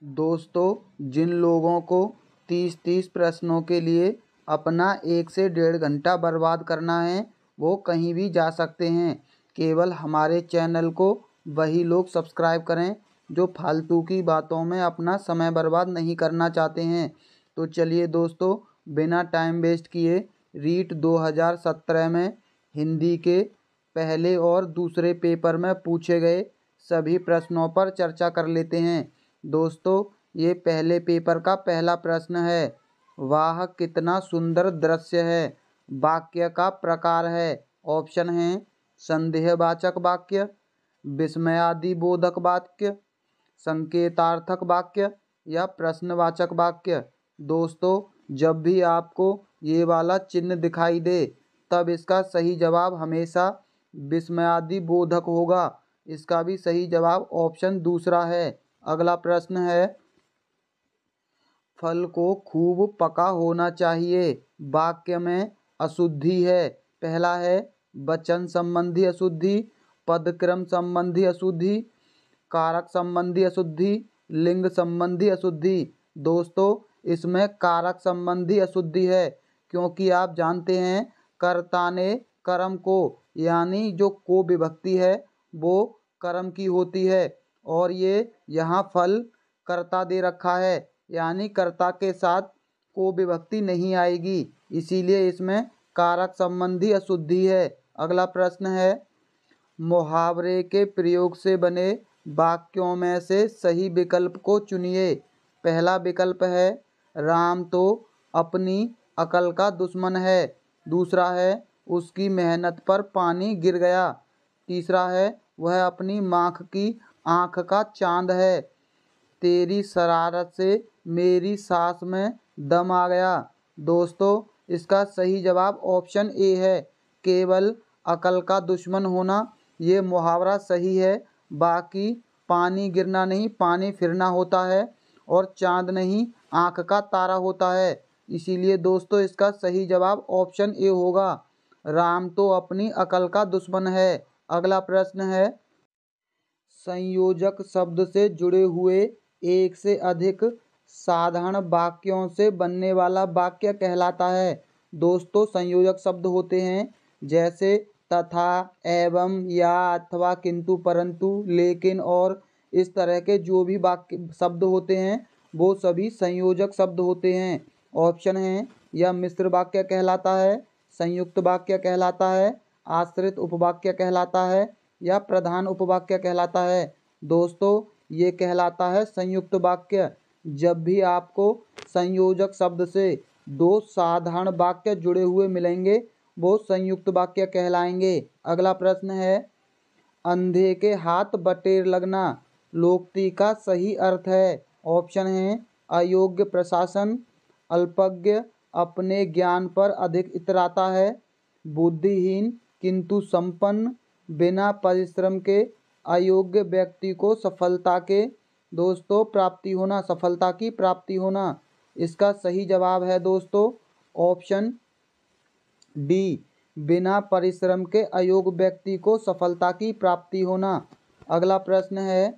दोस्तों, जिन लोगों को 30-30 प्रश्नों के लिए अपना 1 से 1.5 घंटा बर्बाद करना है, वो कहीं भी जा सकते हैं। केवल हमारे चैनल को वही लोग सब्सक्राइब करें जो फालतू की बातों में अपना समय बर्बाद नहीं करना चाहते हैं। तो चलिए दोस्तों, बिना टाइम वेस्ट किए रीट 2017 में हिंदी के पहले और दूसरे पेपर में पूछे गए सभी प्रश्नों पर चर्चा कर लेते हैं। दोस्तों, ये पहले पेपर का पहला प्रश्न है। वाह कितना सुंदर दृश्य है। वाक्य का प्रकार है। ऑप्शन हैं संदेहवाचक वाक्य, विस्मयादि बोधक वाक्य, संकेतार्थक वाक्य या प्रश्नवाचक वाक्य। दोस्तों, जब भी आपको ये वाला चिन्ह दिखाई दे तब इसका सही जवाब हमेशा विस्मयादि बोधक होगा। इसका भी सही जवाब ऑप्शन दूसरा है। अगला प्रश्न है, फल को खूब पका होना चाहिए। वाक्य में अशुद्धि है। पहला है वचन संबंधी अशुद्धि, पदक्रम संबंधी अशुद्धि, कारक संबंधी अशुद्धि, लिंग संबंधी अशुद्धि। दोस्तों, इसमें कारक संबंधी अशुद्धि है, क्योंकि आप जानते हैं कर्ता ने कर्म को, यानी जो को विभक्ति है वो कर्म की होती है, और ये यहाँ फल कर्ता दे रखा है, यानी कर्ता के साथ को विभक्ति नहीं आएगी, इसीलिए इसमें कारक संबंधी अशुद्धि है। अगला प्रश्न है, मुहावरे के प्रयोग से बने वाक्यों में से सही विकल्प को चुनिए। पहला विकल्प है राम तो अपनी अकल का दुश्मन है। दूसरा है उसकी मेहनत पर पानी गिर गया। तीसरा है वह अपनी माख की आंख का चांद है। तेरी शरारत से मेरी सांस में दम आ गया। दोस्तों, इसका सही जवाब ऑप्शन ए है। केवल अकल का दुश्मन होना ये मुहावरा सही है, बाकी पानी गिरना नहीं पानी फिरना होता है, और चांद नहीं आंख का तारा होता है। इसीलिए दोस्तों, इसका सही जवाब ऑप्शन ए होगा। राम तो अपनी अकल का दुश्मन है। अगला प्रश्न है, संयोजक शब्द से जुड़े हुए एक से अधिक साधारण वाक्यों से बनने वाला वाक्य कहलाता है। दोस्तों, संयोजक शब्द होते हैं जैसे तथा, एवं, या, अथवा, किंतु, परंतु, लेकिन, और इस तरह के जो भी वाक्य शब्द होते हैं वो सभी संयोजक शब्द होते हैं। ऑप्शन हैं, यह मिश्र वाक्य कहलाता है, संयुक्त वाक्य कहलाता है, आश्रित उपवाक्य कहलाता है, या प्रधान उपवाक्य कहलाता है। दोस्तों, ये कहलाता है संयुक्त वाक्य। जब भी आपको संयोजक शब्द से दो साधारण वाक्य जुड़े हुए मिलेंगे वो संयुक्त वाक्य कहलाएंगे। अगला प्रश्न है, अंधे के हाथ बटेर लगना लोकोक्ति का सही अर्थ है। ऑप्शन हैं अयोग्य प्रशासन, अल्पज्ञ अपने ज्ञान पर अधिक इतराता है, बुद्धिहीन किंतु संपन्न, बिना परिश्रम के अयोग्य व्यक्ति को सफलता के सफलता की प्राप्ति होना। इसका सही जवाब है दोस्तों ऑप्शन डी, बिना परिश्रम के अयोग्य व्यक्ति को सफलता की प्राप्ति होना। अगला प्रश्न है,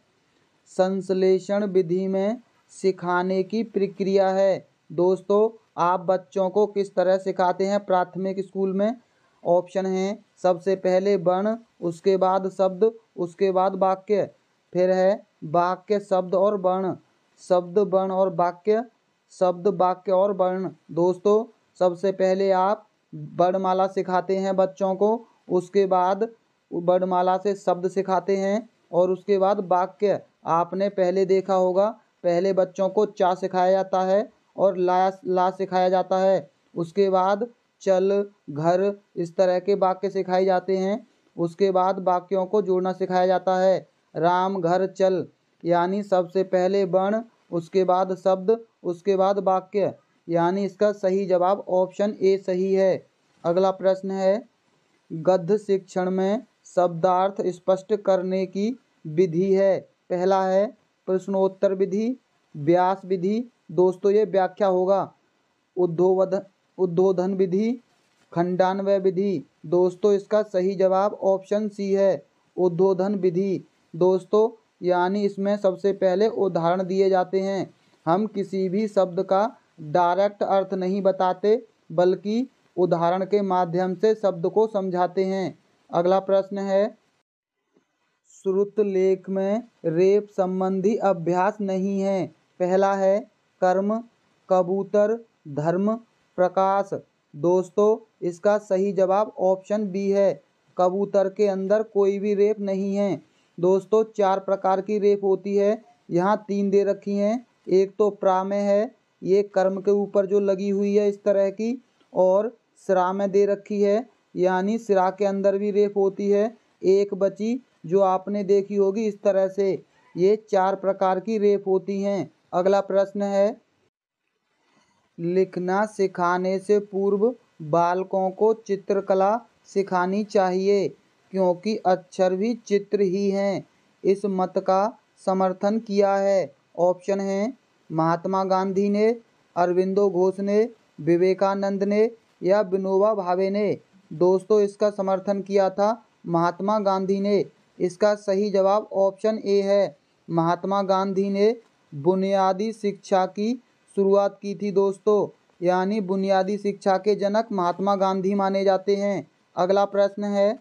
संश्लेषण विधि में सिखाने की प्रक्रिया है। दोस्तों, आप बच्चों को किस तरह सिखाते हैं प्राथमिक स्कूल में? ऑप्शन हैं, सबसे पहले वर्ण, उसके बाद शब्द, उसके बाद वाक्य, फिर है वाक्य शब्द और वर्ण, शब्द वर्ण और वाक्य, शब्द वाक्य और वर्ण। दोस्तों, सबसे पहले आप वर्णमाला सिखाते हैं बच्चों को, उसके बाद वर्णमाला से शब्द सिखाते हैं, और उसके बाद वाक्य। आपने पहले देखा होगा, पहले बच्चों को चा सिखाया जाता है और ला सिखाया जाता है, उसके बाद चल, घर, इस तरह के वाक्य सिखाए जाते हैं। उसके बाद वाक्यों को जोड़ना सिखाया जाता है। राम घर चल, यानी सबसे पहले वर्ण, उसके बाद शब्द, उसके बाद वाक्य, यानी इसका सही जवाब ऑप्शन ए सही है। अगला प्रश्न है, गद्य शिक्षण में शब्दार्थ स्पष्ट करने की विधि है। पहला है प्रश्नोत्तर विधि, व्यास विधि, दोस्तों ये व्याख्या होगा, उद्बोधन विधि, खंडान्वय विधि। दोस्तों, इसका सही जवाब ऑप्शन सी है, उद्बोधन विधि। दोस्तों, यानी इसमें सबसे पहले उदाहरण दिए जाते हैं। हम किसी भी शब्द का डायरेक्ट अर्थ नहीं बताते बल्कि उदाहरण के माध्यम से शब्द को समझाते हैं। अगला प्रश्न है, श्रुतलेख में रेप संबंधी अभ्यास नहीं है। पहला है कर्म, कबूतर, धर्म, प्रकाश। दोस्तों इसका सही जवाब ऑप्शन बी है, कबूतर के अंदर कोई भी रेप नहीं है। दोस्तों 4 प्रकार की रेप होती है, यहाँ 3 दे रखी हैं। एक तो प्रामेय है, ये कर्म के ऊपर जो लगी हुई है इस तरह की, और सिरा में दे रखी है, यानी सिरा के अंदर भी रेप होती है। एक बची जो आपने देखी होगी इस तरह से। ये 4 प्रकार की रेप होती हैं। अगला प्रश्न है, लिखना सिखाने से पूर्व बालकों को चित्रकला सिखानी चाहिए क्योंकि अक्षर भी चित्र ही हैं। इस मत का समर्थन किया है। ऑप्शन है महात्मा गांधी ने, अरविंदो घोष ने, विवेकानंद ने या विनोबा भावे ने। दोस्तों इसका समर्थन किया था महात्मा गांधी ने। इसका सही जवाब ऑप्शन ए है, महात्मा गांधी ने बुनियादी शिक्षा की शुरुआत की थी दोस्तों, यानी बुनियादी शिक्षा के जनक महात्मा गांधी माने जाते हैं। अगला प्रश्न है,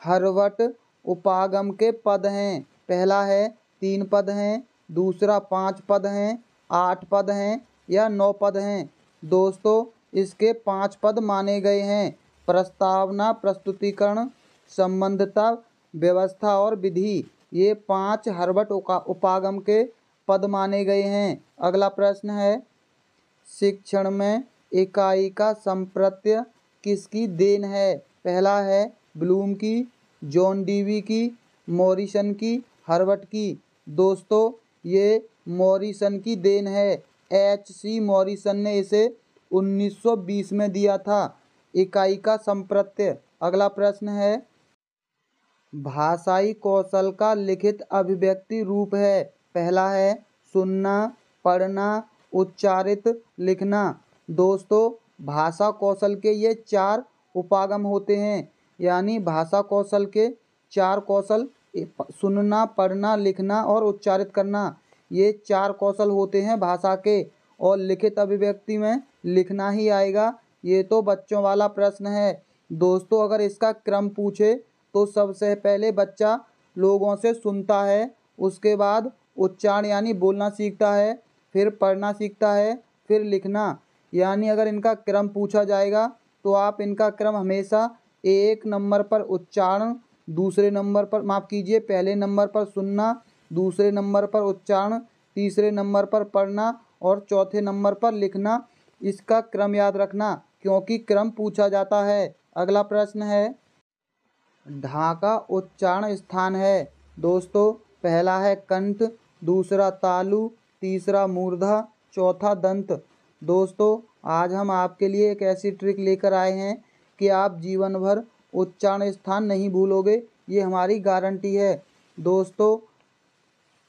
हर्वट उपागम के पद हैं। पहला है 3 पद हैं, दूसरा 5 पद हैं, 8 पद हैं या 9 पद हैं। दोस्तों इसके 5 पद माने गए हैं, प्रस्तावना, प्रस्तुतिकरण, संबंधता, व्यवस्था और विधि। ये 5 हर्वट उपागम के पद माने गए हैं। अगला प्रश्न है, शिक्षण में इकाई का संप्रत्यय किसकी देन है। पहला है ब्लूम की, जॉन डीवी की, मॉरिसन की, हर्वट की। दोस्तों ये मॉरिसन की देन है, H.C. मॉरिसन ने इसे 1920 में दिया था, इकाई का संप्रत्यय। अगला प्रश्न है, भाषाई कौशल का लिखित अभिव्यक्ति रूप है। पहला है सुनना, पढ़ना, उच्चारित, लिखना। दोस्तों भाषा कौशल के ये 4 उपागम होते हैं, यानी भाषा कौशल के 4 कौशल सुनना, पढ़ना, लिखना और उच्चारित करना, ये 4 कौशल होते हैं भाषा के। और लिखित अभिव्यक्ति में लिखना ही आएगा। ये तो बच्चों वाला प्रश्न है। दोस्तों अगर इसका क्रम पूछे तो सबसे पहले बच्चा लोगों से सुनता है, उसके बाद उच्चारण यानी बोलना सीखता है, फिर पढ़ना सीखता है, फिर लिखना। यानी अगर इनका क्रम पूछा जाएगा तो आप इनका क्रम हमेशा 1 नंबर पर उच्चारण, दूसरे नंबर पर पहले नंबर पर सुनना, दूसरे नंबर पर उच्चारण, तीसरे नंबर पर पढ़ना और चौथे नंबर पर लिखना, इसका क्रम याद रखना क्योंकि क्रम पूछा जाता है। अगला प्रश्न है, ढाका उच्चारण स्थान है। दोस्तों पहला है कंठ, दूसरा तालु, तीसरा मूर्धा, चौथा दंत। दोस्तों आज हम आपके लिए एक ऐसी ट्रिक लेकर आए हैं कि आप जीवन भर उच्चारण स्थान नहीं भूलोगे, ये हमारी गारंटी है। दोस्तों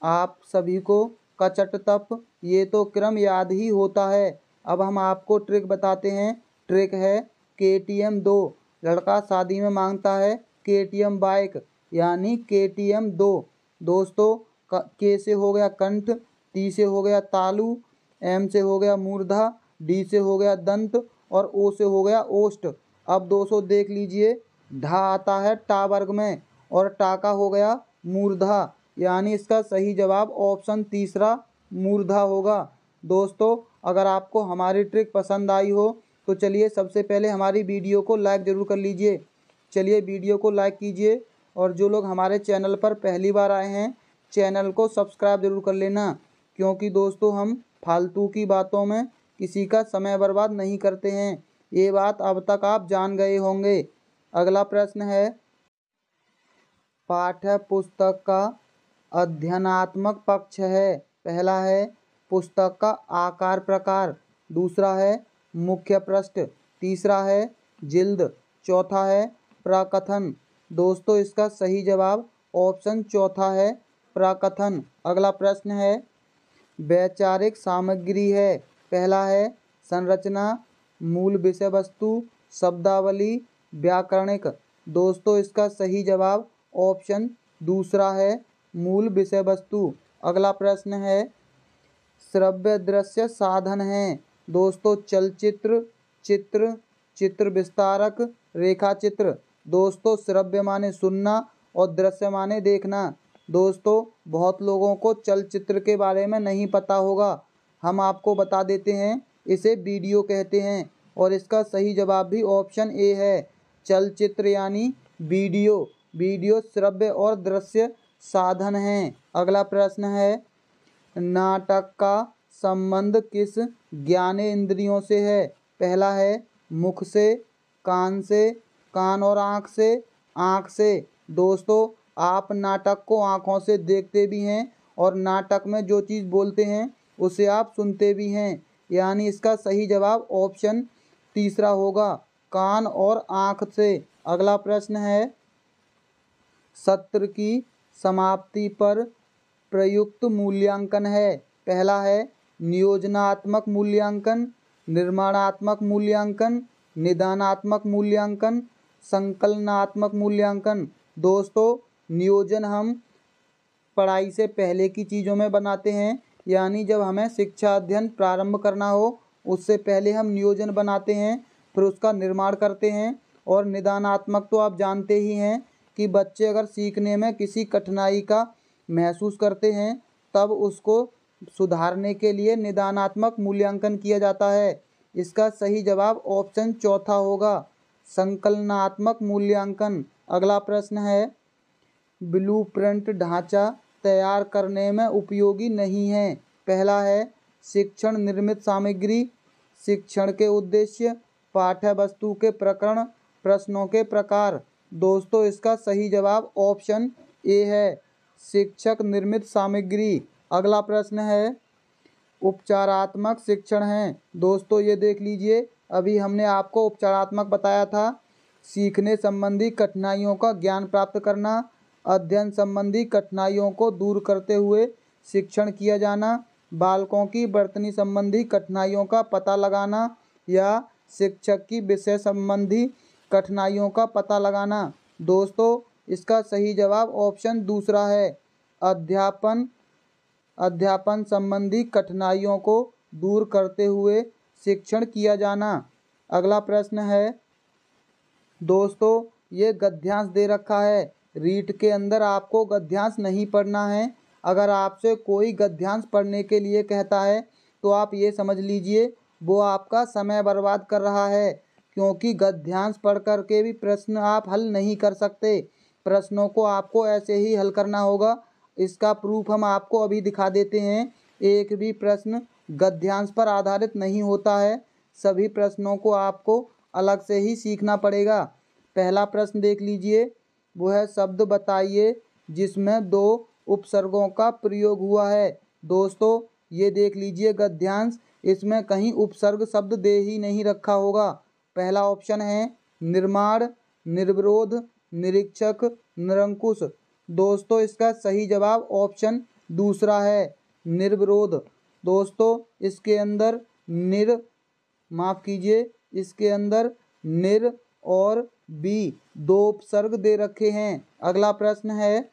आप सभी को कचट तप ये तो क्रम याद ही होता है। अब हम आपको ट्रिक बताते हैं। ट्रिक है KTM 2। लड़का शादी में मांगता है KTM बाइक, यानी KTM 2। दोस्तों K से हो गया कंठ, T से हो गया तालु, M से हो गया मूर्धा, D से हो गया दंत और O से हो गया ओष्ठ। अब दोस्तों देख लीजिए, ढा आता है टा वर्ग में और टा का हो गया मूर्धा, यानी इसका सही जवाब ऑप्शन तीसरा मूर्धा होगा। दोस्तों अगर आपको हमारी ट्रिक पसंद आई हो तो चलिए सबसे पहले हमारी वीडियो को लाइक ज़रूर कर लीजिए। चलिए वीडियो को लाइक कीजिए और जो लोग हमारे चैनल पर पहली बार आए हैं चैनल को सब्सक्राइब ज़रूर कर लेना, क्योंकि दोस्तों हम फालतू की बातों में किसी का समय बर्बाद नहीं करते हैं। ये बात अब तक आप जान गए होंगे। अगला प्रश्न है, पाठ्य पुस्तक का अध्ययनात्मक पक्ष है। पहला है पुस्तक का आकार प्रकार, दूसरा है मुख्य पृष्ठ, तीसरा है जिल्द, चौथा है प्रकथन। दोस्तों इसका सही जवाब ऑप्शन चौथा है प्रकथन। अगला प्रश्न है, वैचारिक सामग्री है। पहला है संरचना, मूल विषय वस्तु, शब्दावली, व्याकरणिक। दोस्तों इसका सही जवाब ऑप्शन दूसरा है मूल विषय वस्तु। अगला प्रश्न है, श्रव्य दृश्य साधन हैं। दोस्तों चलचित्र, चित्र, चित्र विस्तारक, रेखा चित्र। दोस्तों श्रव्य माने सुनना और दृश्य माने देखना। दोस्तों बहुत लोगों को चलचित्र के बारे में नहीं पता होगा, हम आपको बता देते हैं, इसे वीडियो कहते हैं और इसका सही जवाब भी ऑप्शन ए है। चलचित्र यानी वीडियो। वीडियो श्रव्य और दृश्य साधन हैं। अगला प्रश्न है, नाटक का संबंध किस ज्ञानेंद्रियों से है? पहला है मुख से, कान से, कान और आँख से, आँख से। दोस्तों आप नाटक को आँखों से देखते भी हैं और नाटक में जो चीज़ बोलते हैं उसे आप सुनते भी हैं, यानी इसका सही जवाब ऑप्शन तीसरा होगा, कान और आँख से। अगला प्रश्न है, सत्र की समाप्ति पर प्रयुक्त मूल्यांकन है। पहला है नियोजनात्मक मूल्यांकन, निर्माणात्मक मूल्यांकन, निदानात्मक मूल्यांकन, संकलनात्मक मूल्यांकन। दोस्तों नियोजन हम पढ़ाई से पहले की चीज़ों में बनाते हैं, यानी जब हमें शिक्षा अध्ययन प्रारंभ करना हो उससे पहले हम नियोजन बनाते हैं, फिर उसका निर्माण करते हैं। और निदानात्मक तो आप जानते ही हैं कि बच्चे अगर सीखने में किसी कठिनाई का महसूस करते हैं तब उसको सुधारने के लिए निदानात्मक मूल्यांकन किया जाता है। इसका सही जवाब ऑप्शन चौथा होगा, संकलनात्मक मूल्यांकन। अगला प्रश्न है, ब्लूप्रिंट ढांचा तैयार करने में उपयोगी नहीं है। पहला है शिक्षण निर्मित सामग्री, शिक्षण के उद्देश्य, पाठ्य वस्तु के प्रकरण, प्रश्नों के प्रकार। दोस्तों इसका सही जवाब ऑप्शन ए है, शिक्षक निर्मित सामग्री। अगला प्रश्न है, उपचारात्मक शिक्षण है। दोस्तों ये देख लीजिए, अभी हमने आपको उपचारात्मक बताया था, सीखने संबंधी कठिनाइयों का ज्ञान प्राप्त करना, अध्ययन संबंधी कठिनाइयों को दूर करते हुए शिक्षण किया जाना, बालकों की वर्तनी संबंधी कठिनाइयों का पता लगाना या शिक्षक की विषय संबंधी कठिनाइयों का पता लगाना। दोस्तों इसका सही जवाब ऑप्शन दूसरा है, अध्यापन संबंधी कठिनाइयों को दूर करते हुए शिक्षण किया जाना। अगला प्रश्न है, दोस्तों ये गद्यांश दे रखा है, रीट के अंदर आपको गद्यांश नहीं पढ़ना है। अगर आपसे कोई गद्यांश पढ़ने के लिए कहता है तो आप ये समझ लीजिए वो आपका समय बर्बाद कर रहा है, क्योंकि गद्यांश पढ़ कर के भी प्रश्न आप हल नहीं कर सकते। प्रश्नों को आपको ऐसे ही हल करना होगा। इसका प्रूफ हम आपको अभी दिखा देते हैं। एक भी प्रश्न गद्यांश पर आधारित नहीं होता है, सभी प्रश्नों को आपको अलग से ही सीखना पड़ेगा। पहला प्रश्न देख लीजिए, वो है शब्द बताइए जिसमें दो उपसर्गों का प्रयोग हुआ है। दोस्तों ये देख लीजिए गद्यांश, इसमें कहीं उपसर्ग शब्द दे ही नहीं रखा होगा। पहला ऑप्शन है निर्माण, निर्विरोध, निरीक्षक, निरंकुश। दोस्तों इसका सही जवाब ऑप्शन दूसरा है, निर्विरोध। दोस्तों इसके अंदर इसके अंदर निर और बी दो उपसर्ग दे रखे हैं। अगला प्रश्न है,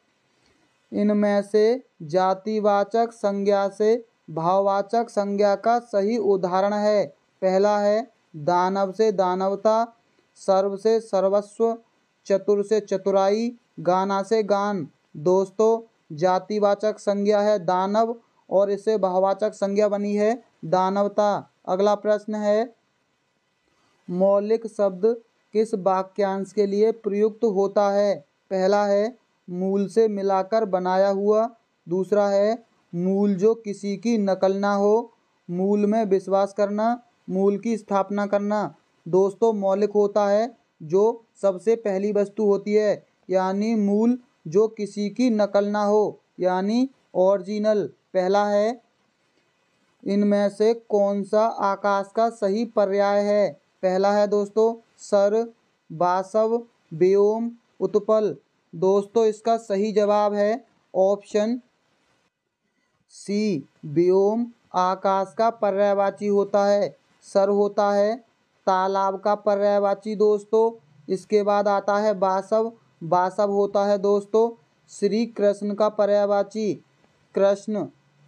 इनमें से जातिवाचक संज्ञा से भाववाचक संज्ञा का सही उदाहरण है। पहला है दानव से दानवता, सर्व से सर्वस्व, चतुर से चतुराई, गाना से गान। दोस्तों जातिवाचक संज्ञा है दानव और इससे भाववाचक संज्ञा बनी है दानवता। अगला प्रश्न है, मौलिक शब्द किस वाक्यांश के लिए प्रयुक्त होता है? पहला है मूल से मिलाकर बनाया हुआ, दूसरा है मूल जो किसी की नकल ना हो, मूल में विश्वास करना, मूल की स्थापना करना। दोस्तों मौलिक होता है जो सबसे पहली वस्तु होती है, यानी मूल जो किसी की नकल ना हो, यानी ओरिजिनल। पहला है, इनमें से कौन सा आकाश का सही पर्याय है? पहला है दोस्तों सर, वासव, व्योम, उत्पल। दोस्तों इसका सही जवाब है ऑप्शन सी, व्योम आकाश का पर्यायवाची होता है। सर होता है तालाब का पर्यायवाची दोस्तों। इसके बाद आता है वासव, वासव होता है दोस्तों श्री कृष्ण का पर्यायवाची कृष्ण,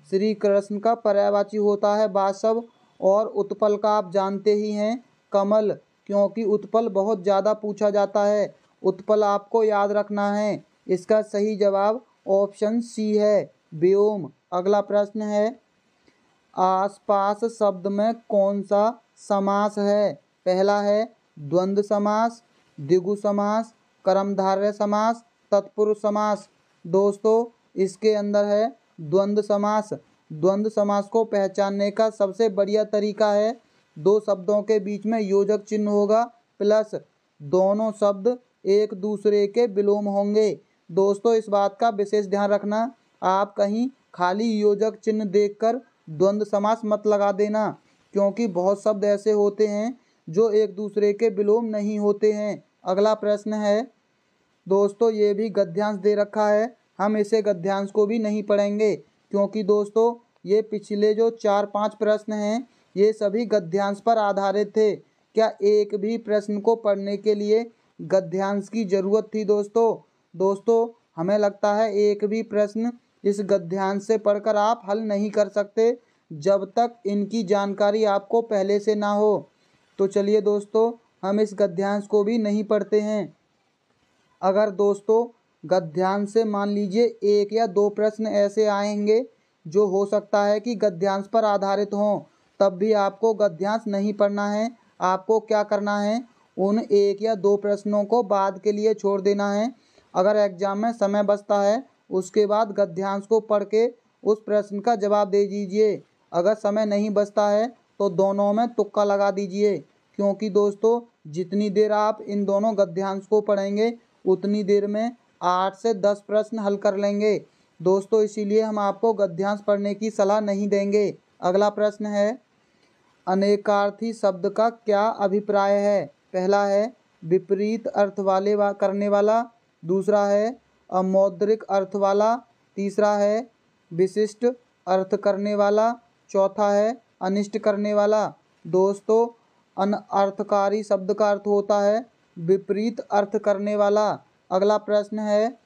श्री कृष्ण का पर्यायवाची होता है वासव। और उत्पल का आप जानते ही हैं कमल, क्योंकि उत्पल बहुत ज़्यादा पूछा जाता है। उत्पल आपको याद रखना है। इसका सही जवाब ऑप्शन सी है, व्योम। अगला प्रश्न है, आसपास शब्द में कौन सा समास है? पहला है द्वंद्व समास, द्विगु समास, कर्मधारय समास, तत्पुरुष समास। दोस्तों इसके अंदर है द्वंद्व समास। द्वंद्व समास को पहचानने का सबसे बढ़िया तरीका है, दो शब्दों के बीच में योजक चिन्ह होगा प्लस दोनों शब्द एक दूसरे के विलोम होंगे। दोस्तों इस बात का विशेष ध्यान रखना, आप कहीं खाली योजक चिन्ह देखकर द्वंद्व समास मत लगा देना, क्योंकि बहुत शब्द ऐसे होते हैं जो एक दूसरे के विलोम नहीं होते हैं। अगला प्रश्न है दोस्तों, ये भी गद्यांश दे रखा है, हम इसे गद्यांश को भी नहीं पढ़ेंगे, क्योंकि दोस्तों ये पिछले जो 4-5 प्रश्न हैं ये सभी गद्यांश पर आधारित थे। क्या एक भी प्रश्न को पढ़ने के लिए गद्यांश की ज़रूरत थी दोस्तों हमें लगता है एक भी प्रश्न इस गद्यांश से पढ़कर आप हल नहीं कर सकते जब तक इनकी जानकारी आपको पहले से ना हो। तो चलिए दोस्तों हम इस गद्यांश को भी नहीं पढ़ते हैं। अगर दोस्तों गद्यांश से मान लीजिए 1 या 2 प्रश्न ऐसे आएंगे जो हो सकता है कि गद्यांश पर आधारित हों, तब भी आपको गद्यांश नहीं पढ़ना है। आपको क्या करना है, उन 1 या 2 प्रश्नों को बाद के लिए छोड़ देना है। अगर एग्जाम में समय बचता है उसके बाद गद्यांश को पढ़ के उस प्रश्न का जवाब दे दीजिए। अगर समय नहीं बचता है तो दोनों में तुक्का लगा दीजिए, क्योंकि दोस्तों जितनी देर आप इन दोनों गद्यांश को पढ़ेंगे उतनी देर में 8 से 10 प्रश्न हल कर लेंगे दोस्तों, इसीलिए हम आपको गद्यांश पढ़ने की सलाह नहीं देंगे। अगला प्रश्न है, अनेकार्थी शब्द का क्या अभिप्राय है? पहला है विपरीत अर्थ वाले करने वाला, दूसरा है अमौद्रिक अर्थ वाला, तीसरा है विशिष्ट अर्थ करने वाला, चौथा है अनिष्ट करने वाला। दोस्तों अनर्थकारी शब्द का अर्थ होता है विपरीत अर्थ करने वाला। अगला प्रश्न है,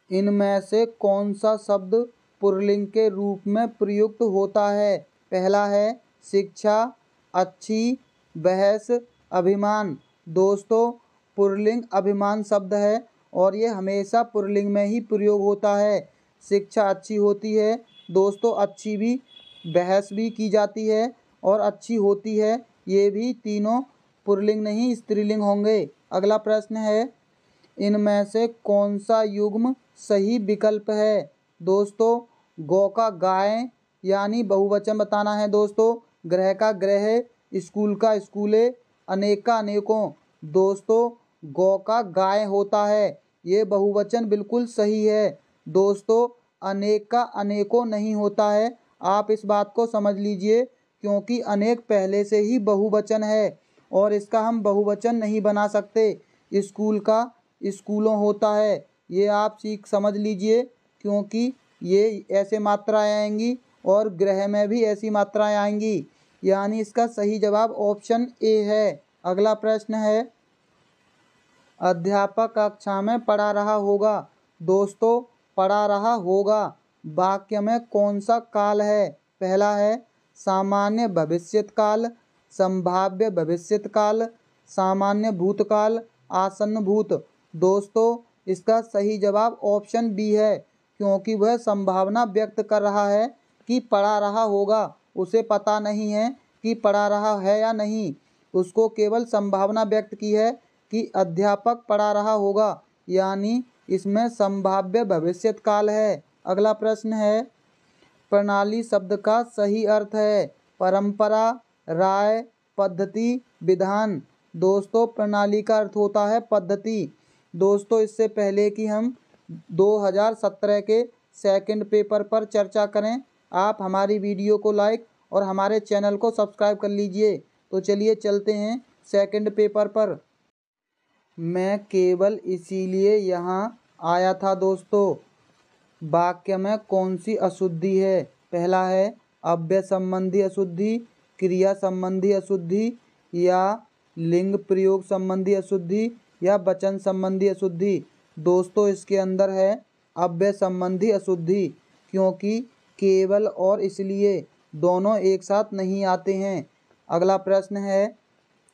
इनमें से कौन सा शब्द पुल्लिंग के रूप में प्रयुक्त होता है? पहला है शिक्षा, अच्छी, बहस, अभिमान। दोस्तों पुल्लिंग अभिमान शब्द है और ये हमेशा पुल्लिंग में ही प्रयोग होता है। शिक्षा अच्छी होती है दोस्तों, अच्छी भी बहस भी की जाती है और अच्छी होती है, ये भी तीनों पुल्लिंग नहीं स्त्रीलिंग होंगे। अगला प्रश्न है, इनमें से कौन सा युग्म सही विकल्प है? दोस्तों गौ का गाय यानी बहुवचन बताना है दोस्तों, ग्रह का ग्रह, स्कूल का स्कूले, अनेक का अनेकों। दोस्तों गौ का गाय होता है, ये बहुवचन बिल्कुल सही है दोस्तों, अनेक का अनेकों नहीं होता है। आप इस बात को समझ लीजिए, क्योंकि अनेक पहले से ही बहुवचन है और इसका हम बहुवचन नहीं बना सकते। स्कूल का स्कूलों होता है, ये आप समझ लीजिए, क्योंकि ये ऐसे मात्राएं आएंगी और ग्रह में भी ऐसी मात्राएं आएंगी, यानी इसका सही जवाब ऑप्शन ए है। अगला प्रश्न है, अध्यापक कक्षा में पढ़ा रहा होगा। दोस्तों पढ़ा रहा होगा वाक्य में कौन सा काल है? पहला है सामान्य भविष्यत काल, संभाव्य भविष्यत काल, सामान्य भूतकाल, आसन्न भूत। दोस्तों इसका सही जवाब ऑप्शन बी है, क्योंकि वह संभावना व्यक्त कर रहा है कि पढ़ा रहा होगा, उसे पता नहीं है कि पढ़ा रहा है या नहीं, उसको केवल संभावना व्यक्त की है कि अध्यापक पढ़ा रहा होगा, यानी इसमें संभाव्य भविष्यत काल है। अगला प्रश्न है, प्रणाली शब्द का सही अर्थ है? परंपरा, राय, पद्धति, विधान। दोस्तों प्रणाली का अर्थ होता है पद्धति। दोस्तों इससे पहले कि हम 2017 के सेकंड पेपर पर चर्चा करें, आप हमारी वीडियो को लाइक और हमारे चैनल को सब्सक्राइब कर लीजिए। तो चलिए चलते हैं सेकंड पेपर पर। मैं केवल इसीलिए यहाँ आया था दोस्तों, वाक्य में कौन सी अशुद्धि है? पहला है अव्यय संबंधी अशुद्धि, क्रिया संबंधी अशुद्धि, या लिंग प्रयोग संबंधी अशुद्धि, या वचन संबंधी अशुद्धि। दोस्तों इसके अंदर है अव्यय संबंधी अशुद्धि, क्योंकि केवल और इसलिए दोनों एक साथ नहीं आते हैं। अगला प्रश्न है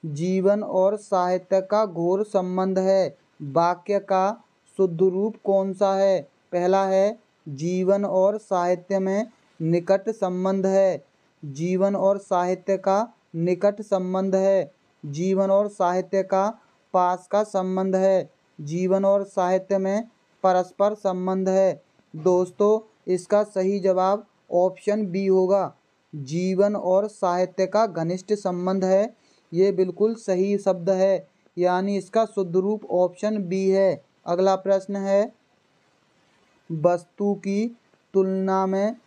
जीवन और साहित्य का घोर संबंध है, वाक्य का शुद्ध रूप कौन सा है? पहला है जीवन और साहित्य में निकट संबंध है। जीवन और साहित्य का निकट संबंध है। जीवन और साहित्य का पास का संबंध है। जीवन और साहित्य में परस्पर संबंध है। दोस्तों इसका सही जवाब ऑप्शन बी होगा। जीवन और साहित्य का घनिष्ठ संबंध है, ये बिल्कुल सही शब्द है, यानी इसका शुद्ध रूप ऑप्शन बी है। अगला प्रश्न है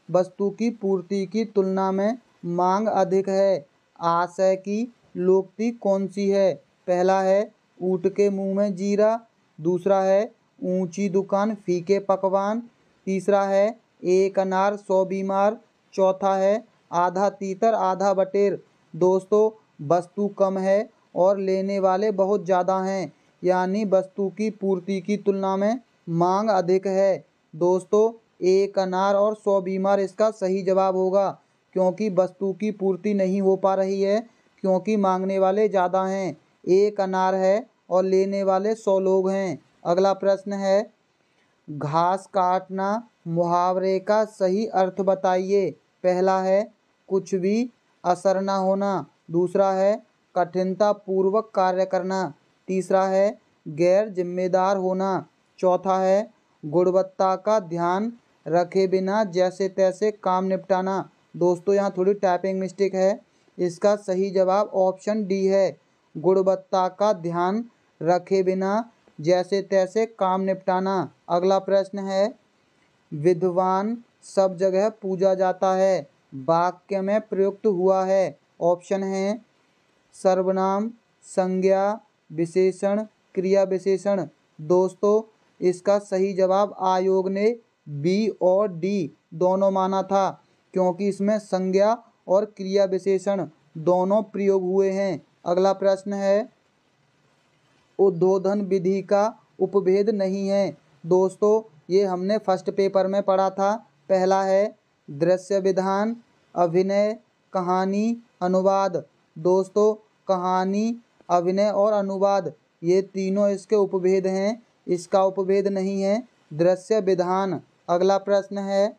वस्तु की पूर्ति की तुलना में मांग अधिक है, आशय की लोकोक्ति कौन सी है? पहला है ऊँट के मुंह में जीरा, दूसरा है ऊंची दुकान फीके पकवान, तीसरा है एक अनार 100 बीमार, चौथा है आधा तीतर आधा बटेर। दोस्तों वस्तु कम है और लेने वाले बहुत ज़्यादा हैं, यानी वस्तु की पूर्ति की तुलना में मांग अधिक है। दोस्तों एक अनार और 100 बीमार इसका सही जवाब होगा, क्योंकि वस्तु की पूर्ति नहीं हो पा रही है, क्योंकि मांगने वाले ज़्यादा हैं। एक अनार है और लेने वाले 100 लोग हैं। अगला प्रश्न है घास काटना मुहावरे का सही अर्थ बताइए। पहला है कुछ भी असर न होना, दूसरा है कठिनता पूर्वक कार्य करना, तीसरा है गैर जिम्मेदार होना, चौथा है गुणवत्ता का ध्यान रखे बिना जैसे तैसे काम निपटाना। दोस्तों यहाँ थोड़ी टाइपिंग मिस्टेक है, इसका सही जवाब ऑप्शन डी है, गुणवत्ता का ध्यान रखे बिना जैसे तैसे काम निपटाना। अगला प्रश्न है विद्वान सब जगह पूजा जाता है, वाक्य में प्रयुक्त हुआ है। ऑप्शन है सर्वनाम, संज्ञा, विशेषण, क्रिया विशेषण। दोस्तों इसका सही जवाब आयोग ने बी और डी दोनों माना था, क्योंकि इसमें संज्ञा और क्रिया विशेषण दोनों प्रयोग हुए हैं। अगला प्रश्न है उद्बोधन विधि का उपभेद नहीं है। दोस्तों ये हमने फर्स्ट पेपर में पढ़ा था। पहला है दृश्य विधान, अभिनय, कहानी, अनुवाद। दोस्तों कहानी, अभिनय और अनुवाद ये तीनों इसके उपभेद हैं, इसका उपभेद नहीं है दृश्य विधान। अगला प्रश्न है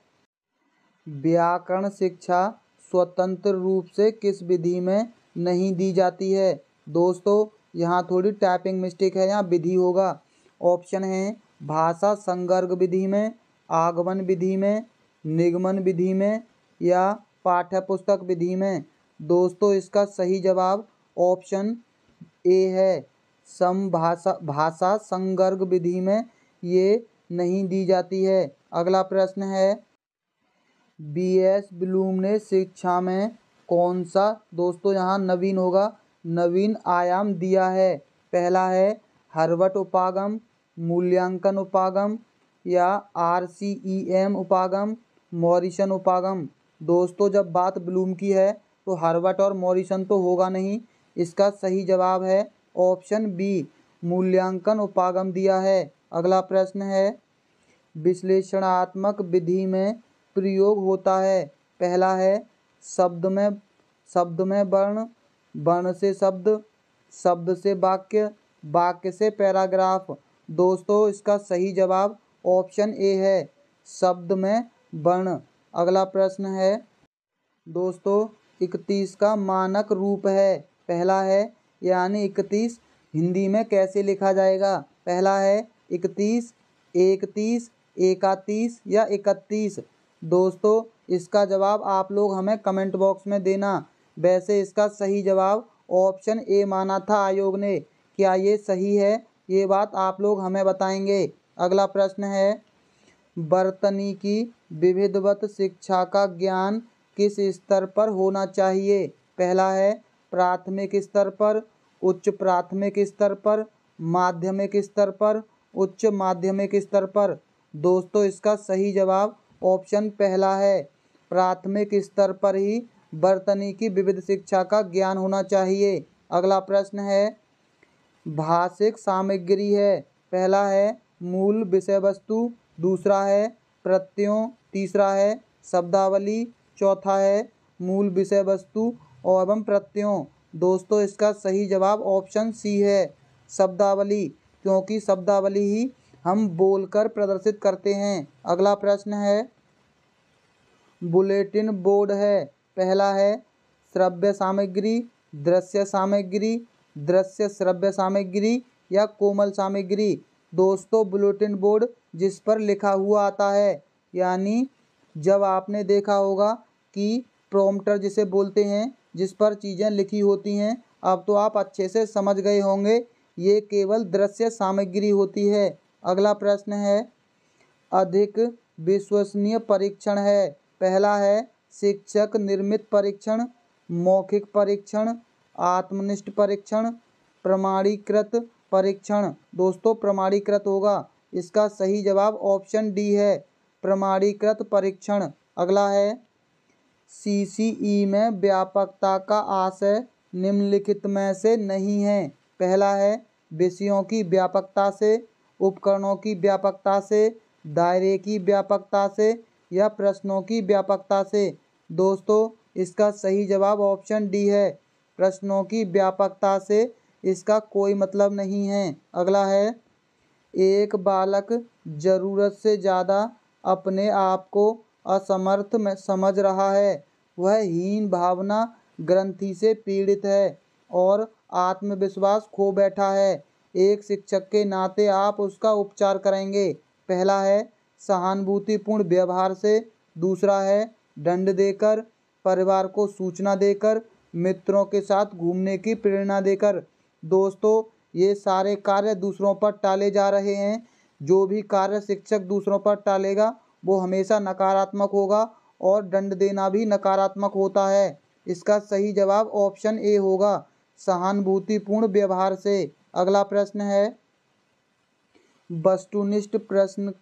व्याकरण शिक्षा स्वतंत्र रूप से किस विधि में नहीं दी जाती है? दोस्तों यहाँ थोड़ी टाइपिंग मिस्टेक है, यहाँ विधि होगा। ऑप्शन है भाषा संवर्ग विधि में, आगमन विधि में, निगमन विधि में या पाठ्य पुस्तक विधि में। दोस्तों इसका सही जवाब ऑप्शन ए है, भाषा संवर्ग विधि में ये नहीं दी जाती है। अगला प्रश्न है बीएस ब्लूम ने शिक्षा में कौन सा, दोस्तों यहाँ नवीन होगा, नवीन आयाम दिया है? पहला है हर्बट उपागम, मूल्यांकन उपागम या RCEM उपागम, मॉरिसन उपागम। दोस्तों जब बात ब्लूम की है तो हर्बट और मॉरिसन तो होगा नहीं, इसका सही जवाब है ऑप्शन बी, मूल्यांकन उपागम दिया है। अगला प्रश्न है विश्लेषणात्मक विधि में प्रयोग होता है। पहला है शब्द में वर्ण, वर्ण से शब्द, शब्द से वाक्य, वाक्य से पैराग्राफ। दोस्तों इसका सही जवाब ऑप्शन ए है, शब्द में वर्ण। अगला प्रश्न है दोस्तों 31 का मानक रूप है। पहला है यानी 31 हिंदी में कैसे लिखा जाएगा? पहला है 31, 31, 31 या 31। दोस्तों इसका जवाब आप लोग हमें कमेंट बॉक्स में देना। वैसे इसका सही जवाब ऑप्शन ए माना था आयोग ने, क्या ये सही है? ये बात आप लोग हमें बताएंगे। अगला प्रश्न है वर्तनी की विविधवत शिक्षा का ज्ञान किस स्तर पर होना चाहिए? पहला है प्राथमिक स्तर पर, उच्च प्राथमिक स्तर पर, माध्यमिक स्तर पर, उच्च माध्यमिक स्तर पर। दोस्तों इसका सही जवाब ऑप्शन पहला है, प्राथमिक स्तर पर ही वर्तनी की विविध शिक्षा का ज्ञान होना चाहिए। अगला प्रश्न है भाषिक सामग्री है। पहला है मूल विषय वस्तु, दूसरा है प्रत्ययों, तीसरा है शब्दावली, चौथा है मूल विषय वस्तु एवं प्रत्ययों। दोस्तों इसका सही जवाब ऑप्शन सी है, शब्दावली, क्योंकि शब्दावली ही हम बोलकर प्रदर्शित करते हैं। अगला प्रश्न है बुलेटिन बोर्ड है। पहला है श्रव्य सामग्री, दृश्य सामग्री, दृश्य श्रव्य सामग्री या कोमल सामग्री। दोस्तों बुलेटिन बोर्ड जिस पर लिखा हुआ आता है, यानी जब आपने देखा होगा कि प्रॉम्प्टर जिसे बोलते हैं, जिस पर चीज़ें लिखी होती हैं, अब तो आप अच्छे से समझ गए होंगे, ये केवल दृश्य सामग्री होती है। अगला प्रश्न है अधिक विश्वसनीय परीक्षण है। पहला है शिक्षक निर्मित परीक्षण, मौखिक परीक्षण, आत्मनिष्ठ परीक्षण, प्रमाणीकृत परीक्षण। दोस्तों प्रमाणीकृत होगा, इसका सही जवाब ऑप्शन डी है, प्रमाणीकृत परीक्षण। अगला है सीसीई में व्यापकता का आशय निम्नलिखित में से नहीं है। पहला है विषयों की व्यापकता से, उपकरणों की व्यापकता से, दायरे की व्यापकता से या प्रश्नों की व्यापकता से। दोस्तों इसका सही जवाब ऑप्शन डी है, प्रश्नों की व्यापकता से इसका कोई मतलब नहीं है। अगला है एक बालक जरूरत से ज़्यादा अपने आप को असमर्थ में समझ रहा है, वह हीन भावना ग्रंथि से पीड़ित है और आत्मविश्वास खो बैठा है। एक शिक्षक के नाते आप उसका उपचार करेंगे। पहला है सहानुभूतिपूर्ण व्यवहार से, दूसरा है दंड देकर, परिवार को सूचना देकर, मित्रों के साथ घूमने की प्रेरणा देकर। दोस्तों ये सारे कार्य दूसरों पर टाले जा रहे हैं। जो भी कार्य शिक्षक दूसरों पर टालेगा वो हमेशा नकारात्मक होगा और दंड देना भी नकारात्मक होता है। इसका सही जवाब ऑप्शन ए होगा, सहानुभूतिपूर्ण व्यवहार से। अगला प्रश्न है वस्तुनिष्ठ प्रश्न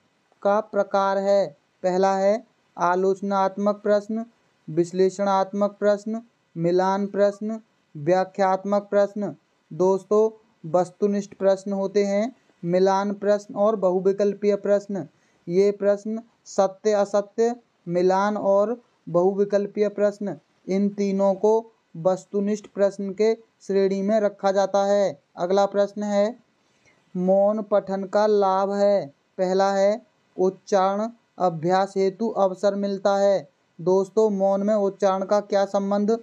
का प्रकार है। पहला है आलोचनात्मक प्रश्न, विश्लेषणात्मक प्रश्न, मिलान प्रश्न, व्याख्यात्मक प्रश्न। दोस्तों वस्तुनिष्ठ प्रश्न होते हैं मिलान प्रश्न और बहुविकल्पीय प्रश्न। ये प्रश्न सत्य असत्य, मिलान और बहुविकल्पीय प्रश्न, इन तीनों को वस्तुनिष्ठ प्रश्न के श्रेणी में रखा जाता है। अगला प्रश्न है मौन पठन का लाभ है। पहला है उच्चारण अभ्यास हेतु अवसर मिलता है। दोस्तों मौन में उच्चारण का क्या संबंध?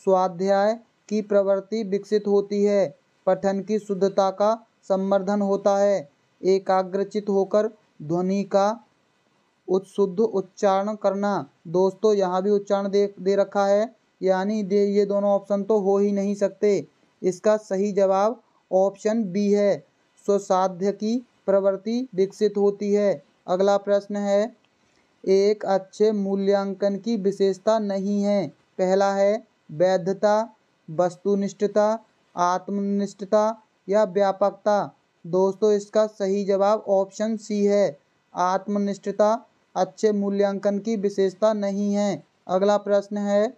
स्वाध्याय की प्रवृत्ति विकसित होती है, पठन की शुद्धता का संवर्धन होता है, एकाग्रचित होकर ध्वनि का शुद्ध उच्चारण करना। दोस्तों यहाँ भी उच्चारण दे रखा है, यानी ये दोनों ऑप्शन तो हो ही नहीं सकते। इसका सही जवाब ऑप्शन बी है, स्वसाध्य की प्रवृत्ति विकसित होती है। अगला प्रश्न है एक अच्छे मूल्यांकन की विशेषता नहीं है। पहला है वैधता, वस्तुनिष्ठता, आत्मनिष्ठता या व्यापकता। दोस्तों इसका सही जवाब ऑप्शन सी है, आत्मनिष्ठता अच्छे मूल्यांकन की विशेषता नहीं है। अगला प्रश्न है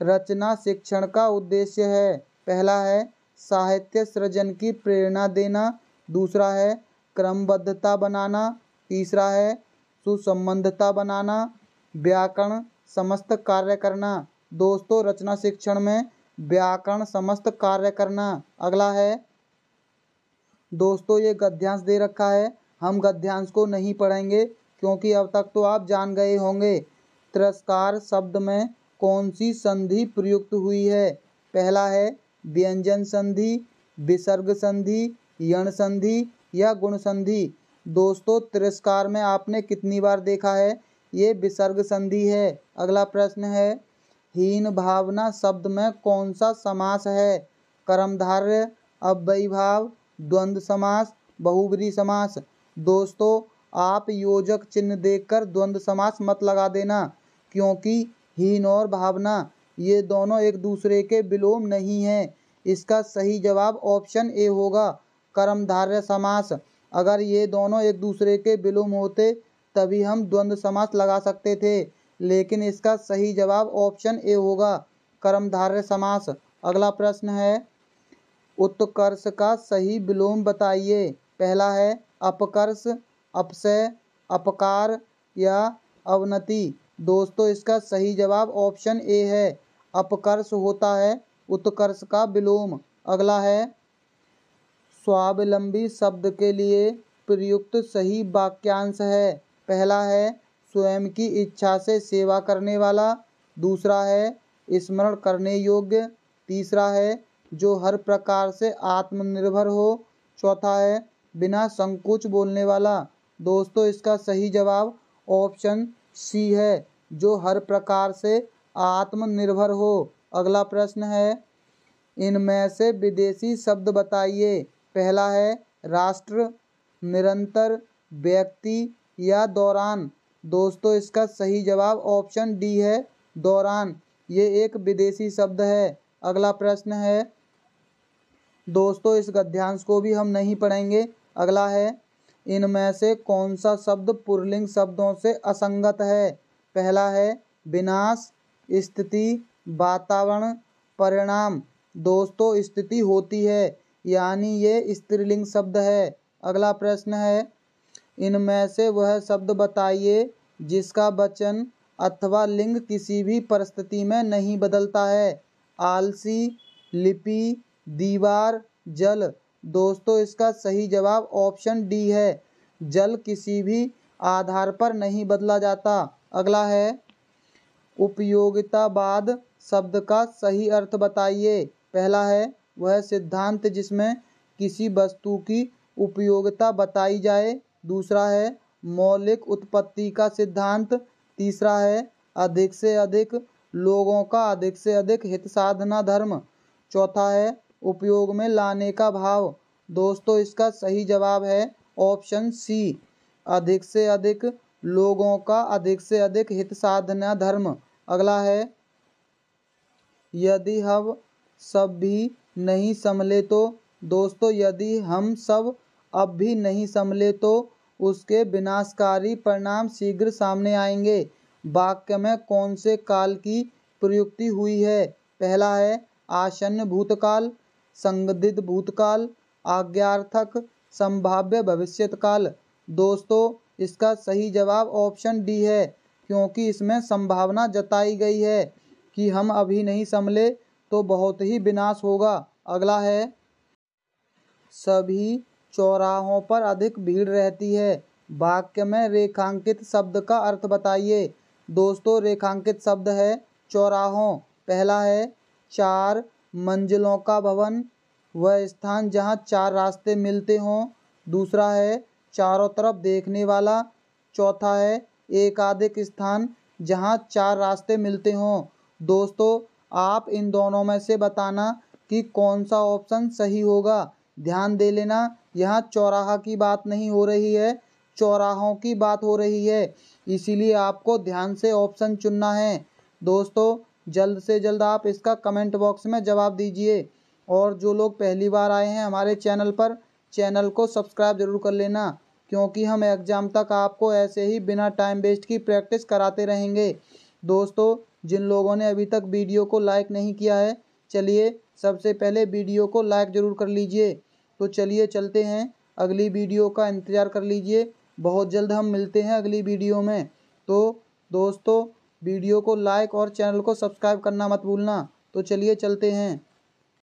रचना शिक्षण का उद्देश्य है। पहला है साहित्य सृजन की प्रेरणा देना, दूसरा है क्रमबद्धता बनाना, तीसरा है सुसंबद्धता बनाना, व्याकरण समस्त कार्य करना। दोस्तों रचना शिक्षण में व्याकरण समस्त कार्य करना। अगला है दोस्तों ये गद्यांश दे रखा है, हम गद्यांश को नहीं पढ़ेंगे क्योंकि अब तक तो आप जान गए होंगे। तिरस्कार शब्द में कौन सी संधि प्रयुक्त हुई है? पहला है व्यंजन संधि, विसर्ग संधि, यण संधि या गुण संधि। दोस्तों तिरस्कार में आपने कितनी बार देखा है? ये विसर्ग संधि है। अगला प्रश्न है हीन भावना शब्द में कौन सा समास है? कर्मधारय, अव्ययीभाव, द्वंद्व समास, बहुब्रीहि समास। दोस्तों आप योजक चिन्ह देखकर द्वंद्व समास मत लगा देना, क्योंकि हीन और भावना ये दोनों एक दूसरे के विलोम नहीं हैं। इसका सही जवाब ऑप्शन ए होगा, कर्मधारय समास। अगर ये दोनों एक दूसरे के विलोम होते तभी हम द्वंद्व समास लगा सकते थे, लेकिन इसका सही जवाब ऑप्शन ए होगा, कर्मधारय समास। अगला प्रश्न है उत्कर्ष का सही विलोम बताइए। पहला है अपकर्ष, अपसय, अपकार या अवनति। दोस्तों इसका सही जवाब ऑप्शन ए है, अपकर्ष होता है उत्कर्ष का विलोम। अगला है, स्वावलंबी शब्द के लिए प्रयुक्त सही वाक्यांश है। पहला है स्वयं की इच्छा से सेवा करने वाला, दूसरा है स्मरण करने योग्य, तीसरा है जो हर प्रकार से आत्मनिर्भर हो, चौथा है बिना संकोच बोलने वाला। दोस्तों इसका सही जवाब ऑप्शन सी है, जो हर प्रकार से आत्मनिर्भर हो। अगला प्रश्न है, इनमें से विदेशी शब्द बताइए। पहला है राष्ट्र, निरंतर, व्यक्ति या दौरान। दोस्तों इसका सही जवाब ऑप्शन डी है, दौरान। ये एक विदेशी शब्द है। अगला प्रश्न है, दोस्तों इस गद्यांश को भी हम नहीं पढ़ेंगे। अगला है, इनमें से कौन सा शब्द पुल्लिंग शब्दों से असंगत है। पहला है विनाश, स्थिति, वातावरण, परिणाम। दोस्तों स्थिति होती है, यानी ये स्त्रीलिंग शब्द है। अगला प्रश्न है, इनमें से वह शब्द बताइए जिसका वचन अथवा लिंग किसी भी परिस्थिति में नहीं बदलता है। आलसी, लिपि, दीवार, जल। दोस्तों इसका सही जवाब ऑप्शन डी है, जल किसी भी आधार पर नहीं बदला जाता। अगला है, उपयोगितावाद शब्द का सही अर्थ बताइए। पहला है वह सिद्धांत जिसमें किसी वस्तु की उपयोगिता बताई जाए, दूसरा है मौलिक उत्पत्ति का सिद्धांत, तीसरा है अधिक से अधिक लोगों का अधिक से अधिक हित साधना धर्म, चौथा है उपयोग में लाने का भाव। दोस्तों इसका सही जवाब है ऑप्शन सी, अधिक से अधिक लोगों का अधिक से अधिक हित साधना धर्म। अगला है, यदि हम सब भी नहीं संभले तो। दोस्तों यदि हम सब अब भी नहीं संभले तो उसके विनाशकारी परिणाम शीघ्र सामने आएंगे। वाक्य में कौन से काल की प्रयुक्ति हुई है। पहला है आसन्न भूतकाल, संदिग्ध भूतकाल, आज्ञार्थक, संभाव्य भविष्यकाल। दोस्तों इसका सही जवाब ऑप्शन डी है, क्योंकि इसमें संभावना जताई गई है कि हम अभी नहीं संभले तो बहुत ही विनाश होगा। अगला है, सभी चौराहों पर अधिक भीड़ रहती है। वाक्य में रेखांकित शब्द का अर्थ बताइए। दोस्तों रेखांकित शब्द है चौराहों। पहला है चार मंजिलों का भवन, वह स्थान जहाँ चार रास्ते मिलते हों, दूसरा है चारों तरफ देखने वाला, चौथा है एकाधिक स्थान जहाँ चार रास्ते मिलते हों। दोस्तों आप इन दोनों में से बताना कि कौन सा ऑप्शन सही होगा। ध्यान दे लेना, यहाँ चौराहा की बात नहीं हो रही है, चौराहों की बात हो रही है, इसीलिए आपको ध्यान से ऑप्शन चुनना है। दोस्तों जल्द से जल्द आप इसका कमेंट बॉक्स में जवाब दीजिए, और जो लोग पहली बार आए हैं हमारे चैनल पर, चैनल को सब्सक्राइब जरूर कर लेना, क्योंकि हम एग्ज़ाम तक आपको ऐसे ही बिना टाइम वेस्ट की प्रैक्टिस कराते रहेंगे। दोस्तों जिन लोगों ने अभी तक वीडियो को लाइक नहीं किया है, चलिए सबसे पहले वीडियो को लाइक ज़रूर कर लीजिए। तो चलिए चलते हैं, अगली वीडियो का इंतज़ार कर लीजिए, बहुत जल्द हम मिलते हैं अगली वीडियो में। तो दोस्तों वीडियो को लाइक और चैनल को सब्सक्राइब करना मत भूलना। तो चलिए चलते हैं।